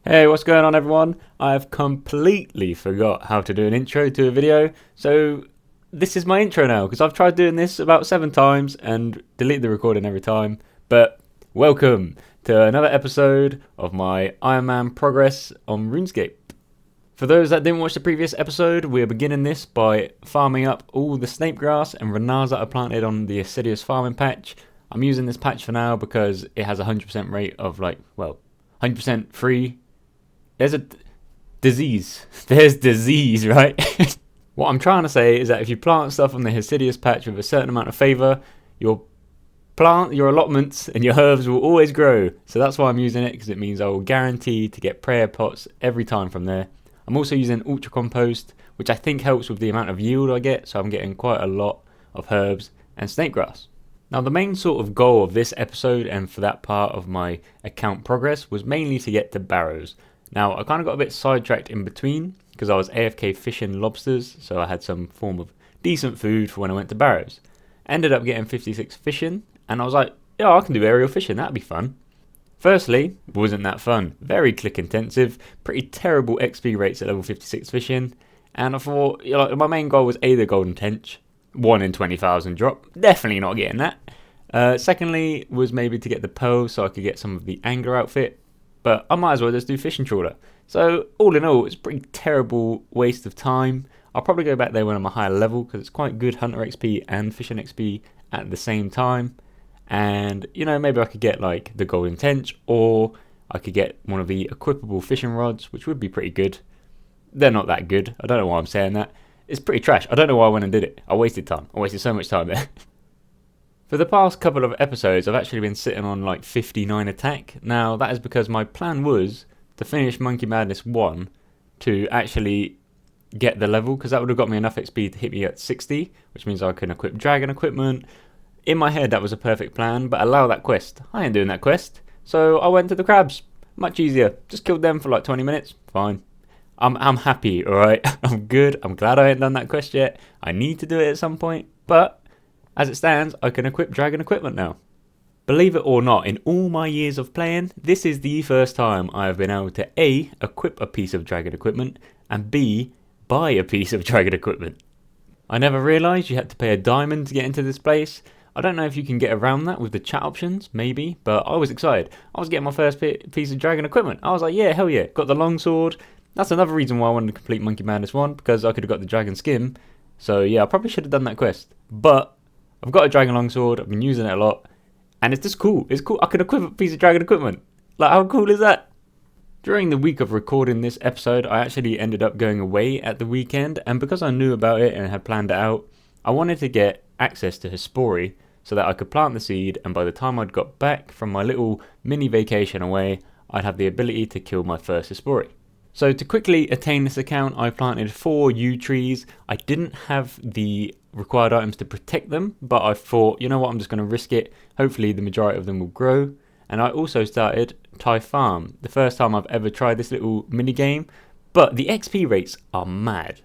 Hey, what's going on everyone? I've completely forgot how to do an intro to a video, so this is my intro now because I've tried doing this about 7 times and deleted the recording every time. But welcome to another episode of my Ironman progress on RuneScape. For those that didn't watch the previous episode, we are beginning this by farming up all the snake grass and renars that I planted on the assiduous farming patch. I'm using this patch for now because it has a 100% rate of 100% free. There's a disease. There's disease, right? What I'm trying to say is that if you plant stuff on the assiduous patch with a certain amount of favour, your allotments and your herbs will always grow. So that's why I'm using it, because it means I will guarantee to get prayer pots every time from there. I'm also using ultra compost, which I think helps with the amount of yield I get, so I'm getting quite a lot of herbs and snake grass. Now, the main sort of goal of this episode and for that part of my account progress was mainly to get to Barrows. Now, I kind of got a bit sidetracked in between because I was AFK fishing lobsters, so I had some form of decent food for when I went to Barrows. Ended up getting 56 fishing, and I was like, yeah, I can do aerial fishing, that'd be fun. Firstly, wasn't that fun. Very click intensive, pretty terrible XP rates at level 56 fishing, and I thought, my main goal was A, the golden tench, 1 in 20,000 drop, definitely not getting that. Secondly, was maybe to get the pearl so I could get some of the angler outfit. But I might as well just do fishing trawler. So all in all, it's a pretty terrible waste of time. I'll probably go back there when I'm a higher level because it's quite good hunter XP and fishing XP at the same time. And, maybe I could get like the golden tench, or I could get one of the equipable fishing rods, which would be pretty good. They're not that good. I don't know why I'm saying that. It's pretty trash. I don't know why I went and did it. I wasted time. I wasted so much time there. For the past couple of episodes, I've actually been sitting on like 59 attack. Now, that is because my plan was to finish Monkey Madness 1 to actually get the level, because that would have got me enough XP to hit me at 60, which means I can equip dragon equipment. In my head, that was a perfect plan, but allow that quest. I ain't doing that quest. So I went to the crabs. Much easier. Just killed them for like 20 minutes. Fine. I'm happy, alright? I'm good. I'm glad I ain't done that quest yet. I need to do it at some point, but as it stands, I can equip dragon equipment now. Believe it or not, in all my years of playing, this is the first time I have been able to A, equip a piece of dragon equipment, and B, buy a piece of dragon equipment. I never realised you had to pay a diamond to get into this place. I don't know if you can get around that with the chat options, maybe, but I was excited. I was getting my first piece of dragon equipment. I was like, yeah, hell yeah, got the longsword. That's another reason why I wanted to complete Monkey Madness 1, because I could have got the dragon skin. So yeah, I probably should have done that quest. But I've got a dragon longsword, I've been using it a lot, and it's just cool. It's cool. I can equip a piece of dragon equipment. Like, how cool is that? During the week of recording this episode, I actually ended up going away at the weekend, and because I knew about it and had planned it out, I wanted to get access to Hespori so that I could plant the seed, and by the time I'd got back from my little mini vacation away, I'd have the ability to kill my first Hespori. So to quickly attain this account, I planted 4 yew trees. I didn't have the required items to protect them, but I thought, you know what, I'm just going to risk it. Hopefully the majority of them will grow. And I also started Thai Farm, the first time I've ever tried this little mini game, but the XP rates are mad.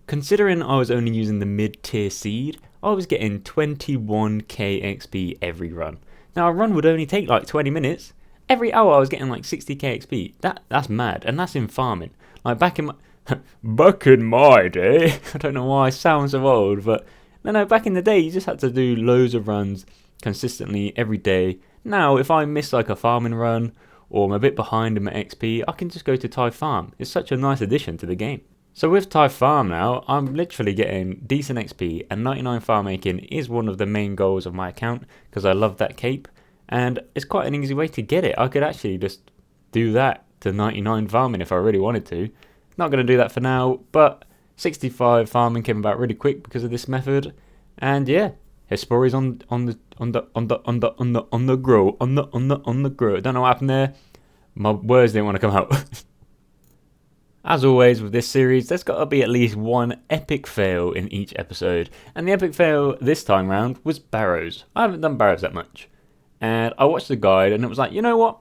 Considering I was only using the mid-tier seed, I was getting 21k XP every run. Now a run would only take like 20 minutes. Every hour I was getting like 60k XP. That's mad, and that's in farming. Like back in my day, I don't know why I sound so old, but no, back in the day you just had to do loads of runs consistently every day. Now if I miss like a farming run or I'm a bit behind in my XP, I can just go to Thai Farm. It's such a nice addition to the game. So with Thai Farm now, I'm literally getting decent XP, and 99 farm making is one of the main goals of my account because I love that cape. And it's quite an easy way to get it. I could actually just do that to 99 farming if I really wanted to. Not going to do that for now, but 65 farming came about really quick because of this method. And yeah, Hespori's on the grow. Don't know what happened there. My words didn't want to come out. As always with this series, there's got to be at least one epic fail in each episode. And the epic fail this time round was Barrows. I haven't done Barrows that much. And I watched the guide and it was like, you know what?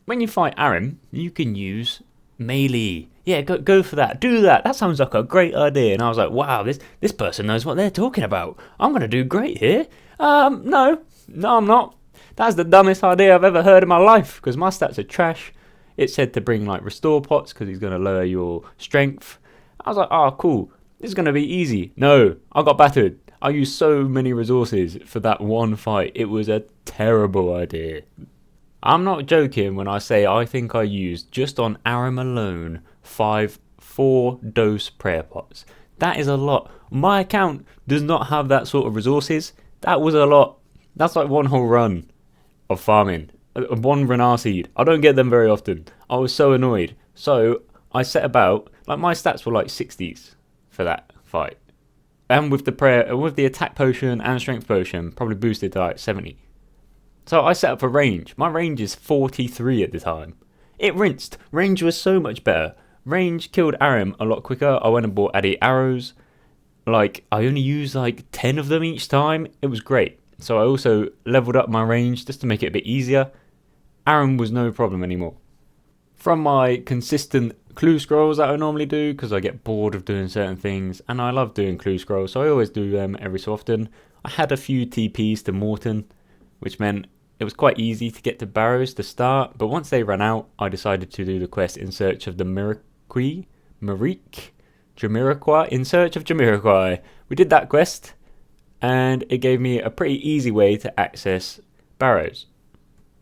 When you fight Aaron, you can use melee. Yeah, go for that. Do that. That sounds like a great idea. And I was like, wow, this person knows what they're talking about. I'm going to do great here. No, I'm not. That's the dumbest idea I've ever heard in my life because my stats are trash. It said to bring like restore pots because he's going to lower your strength. I was like, oh, cool. This is going to be easy. No, I got battered. I used so many resources for that one fight. It was a terrible idea. I'm not joking when I say I think I used, just on Aram alone, 4-dose prayer pots. That is a lot. My account does not have that sort of resources. That was a lot. That's like one whole run of farming. One Renar seed. I don't get them very often. I was so annoyed. So I set about, like my stats were like 60s for that fight. And with the attack potion and strength potion, probably boosted to like 70. So I set up a range. My range is 43 at the time. It rinsed. Range was so much better. Range killed Aram a lot quicker. I went and bought Addy arrows. Like, I only used like 10 of them each time. It was great. So I also leveled up my range just to make it a bit easier. Aram was no problem anymore. From my consistent clue scrolls that I normally do, because I get bored of doing certain things, and I love doing clue scrolls, so I always do them every so often. I had a few TPs to Morton, which meant it was quite easy to get to Barrows to start, but once they ran out, I decided to do the quest in search of the Jamiroquai, in search of Jamiroquai. We did that quest, and it gave me a pretty easy way to access Barrows.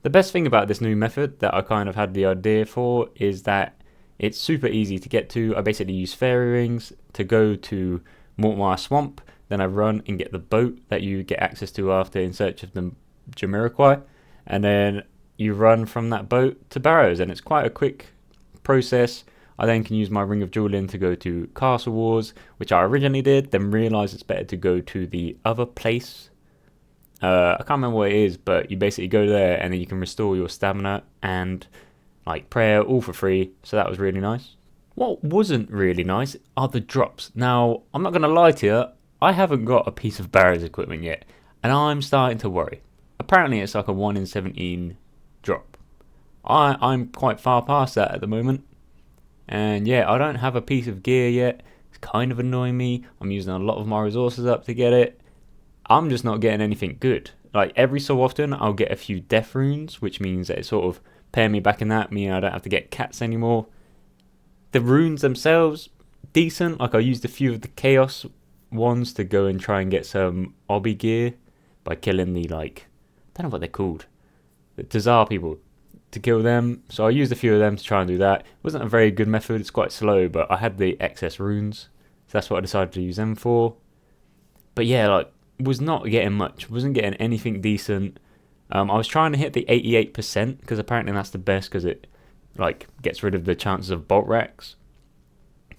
The best thing about this new method that I kind of had the idea for is that it's super easy to get to. I basically use fairy rings to go to Mortmire Swamp, then I run and get the boat that you get access to after in search of the Jamiroquai, and then you run from that boat to Barrows, and it's quite a quick process. I then can use my Ring of Dueling to go to Castle Wars, which I originally did, then realised it's better to go to the other place. I can't remember what it is, but you basically go there and then you can restore your stamina and like prayer all for free, so that was really nice. What wasn't really nice are the drops. Now, I'm not going to lie to you, I haven't got a piece of Barrows equipment yet, and I'm starting to worry. Apparently it's like a 1 in 17 drop. I'm quite far past that at the moment, and yeah, I don't have a piece of gear yet. It's kind of annoying me. I'm using a lot of my resources up to get it. I'm just not getting anything good. Like every so often I'll get a few death runes, which means that it sort of pair me back in that, meaning I don't have to get cats anymore. The runes themselves, decent. Like I used a few of the chaos ones to go and try and get some obby gear by killing the I don't know what they're called, the Tazar people, to kill them. So I used a few of them to try and do that. It wasn't a very good method, it's quite slow, but I had the excess runes, so that's what I decided to use them for. But yeah, was not getting much, wasn't getting anything decent. I was trying to hit the 88% because apparently that's the best because it gets rid of the chances of bolt racks.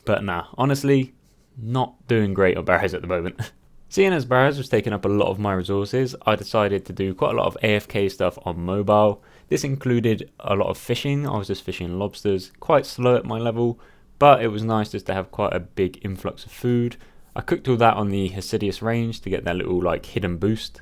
But nah, honestly, not doing great on Barrows at the moment. Seeing as Barrows was taking up a lot of my resources, I decided to do quite a lot of AFK stuff on mobile. This included a lot of fishing. I was just fishing lobsters, quite slow at my level, but it was nice just to have quite a big influx of food. I cooked all that on the Hasidius range to get that little hidden boost.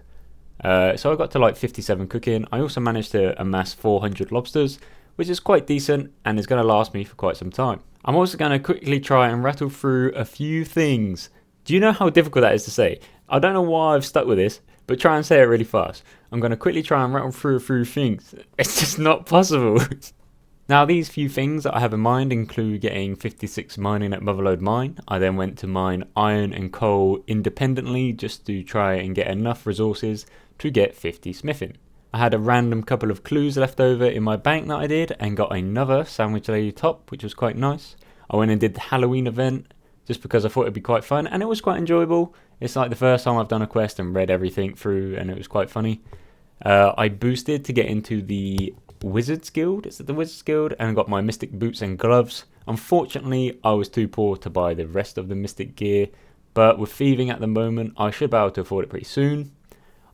So I got to 57 cooking. I also managed to amass 400 lobsters, which is quite decent and is going to last me for quite some time. I'm also going to quickly try and rattle through a few things. Do you know how difficult that is to say? I don't know why I've stuck with this, but try and say it really fast. I'm going to quickly try and rattle through a few things. It's just not possible. Now, these few things that I have in mind include getting 56 mining at Motherlode Mine. I then went to mine iron and coal independently just to try and get enough resources to get 50 smithing. I had a random couple of clues left over in my bank that I did and got another Sandwich Lady top, which was quite nice. I went and did the Halloween event just because I thought it'd be quite fun, and it was quite enjoyable. It's like the first time I've done a quest and read everything through, and it was quite funny. I boosted to get into the Wizards Guild, is it the Wizards Guild, and got my Mystic boots and gloves. Unfortunately, I was too poor to buy the rest of the Mystic gear, but with thieving at the moment, I should be able to afford it pretty soon.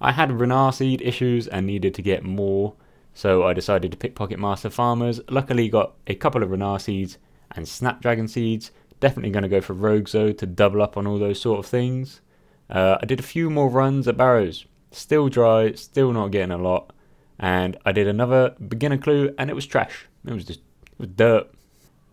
I had Renar seed issues and needed to get more, so I decided to pick Pocket Master Farmers. Luckily got a couple of Renar seeds and Snapdragon seeds. Definitely going to go for Rogues though to double up on all those sort of things. I did a few more runs at Barrows. Still dry, still not getting a lot. And I did another beginner clue and it was trash. It was dirt.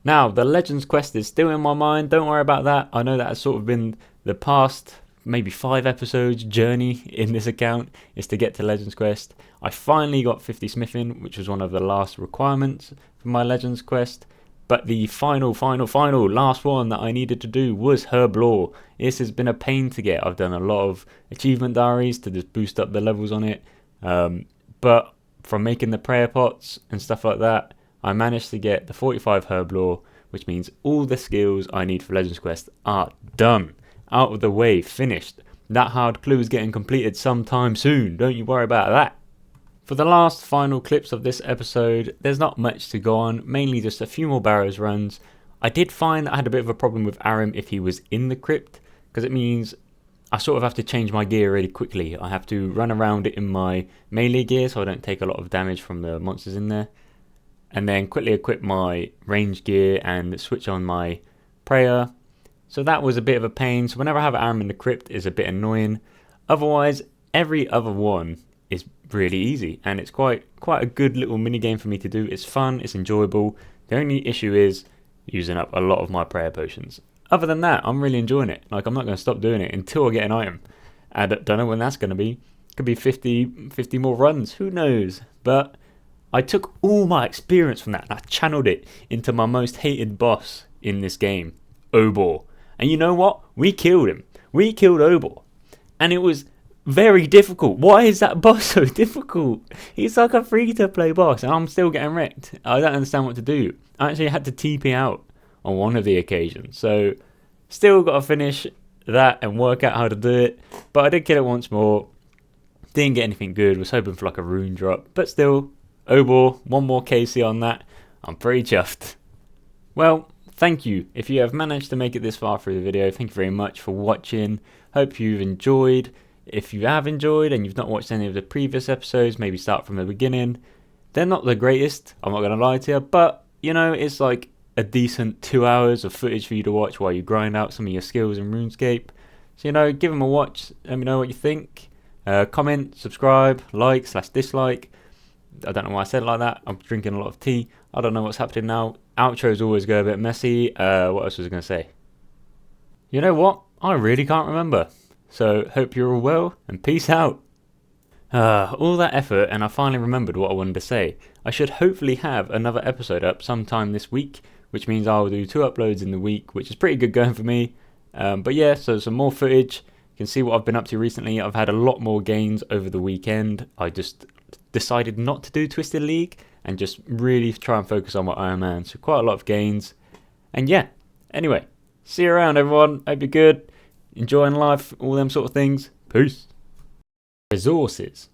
Now, the Legends quest is still in my mind. Don't worry about that. I know that has sort of been the past maybe 5 episodes journey in this account is to get to Legends Quest. I finally got 50 smithing, which was one of the last requirements for my Legends Quest. But the final last one that I needed to do was Herb Lore. This has been a pain to get. I've done a lot of achievement diaries to just boost up the levels on it. But from making the prayer pots and stuff like that, I managed to get the 45 Herb Lore, which means all the skills I need for Legends Quest are done. Out of the way, finished. That hard clue is getting completed sometime soon. Don't you worry about that. For the last final clips of this episode, there's not much to go on, mainly just a few more Barrows runs. I did find that I had a bit of a problem with Aram if he was in the crypt, because it means I sort of have to change my gear really quickly. I have to run around it in my melee gear so I don't take a lot of damage from the monsters in there, and then quickly equip my range gear and switch on my prayer. So that was a bit of a pain. So whenever I have Aram in the crypt, it's a bit annoying. Otherwise, every other one is really easy, and it's quite a good little mini game for me to do. It's fun, it's enjoyable. The only issue is using up a lot of my prayer potions. Other than that, I'm really enjoying it. Like, I'm not going to stop doing it until I get an item. I don't know when that's going to be. Could be 50 more runs, who knows. But I took all my experience from that and I channeled it into my most hated boss in this game, Obor. And you know what? We killed him. We killed Obor. And it was very difficult. Why is that boss so difficult? He's like a free-to-play boss and I'm still getting wrecked. I don't understand what to do. I actually had to TP out on one of the occasions. So, still got to finish that and work out how to do it. But I did kill it once more. Didn't get anything good. Was hoping for like a rune drop. But still, Obor, one more KC on that. I'm pretty chuffed. Well, thank you. If you have managed to make it this far through the video, thank you very much for watching. Hope you've enjoyed. If you have enjoyed and you've not watched any of the previous episodes, maybe start from the beginning. They're not the greatest, I'm not going to lie to you, but, you know, it's like a decent 2 hours of footage for you to watch while you grind out some of your skills in RuneScape. So, you know, give them a watch, let me know what you think. Comment, subscribe, like/dislike. I don't know why I said it like that. I'm drinking a lot of tea. I don't know what's happening now. Outros always go a bit messy. What else was I going to say? You know what? I really can't remember. So, hope you're all well, and peace out. All that effort, and I finally remembered what I wanted to say. I should hopefully have another episode up sometime this week, which means I'll do 2 uploads in the week, which is pretty good going for me. But yeah, so some more footage. You can see what I've been up to recently. I've had a lot more gains over the weekend. I just decided not to do Twisted League and just really try and focus on my Ironman. So quite a lot of gains. And yeah, anyway, see you around everyone. Hope you're good. Enjoying life, all them sort of things. Peace. Resources.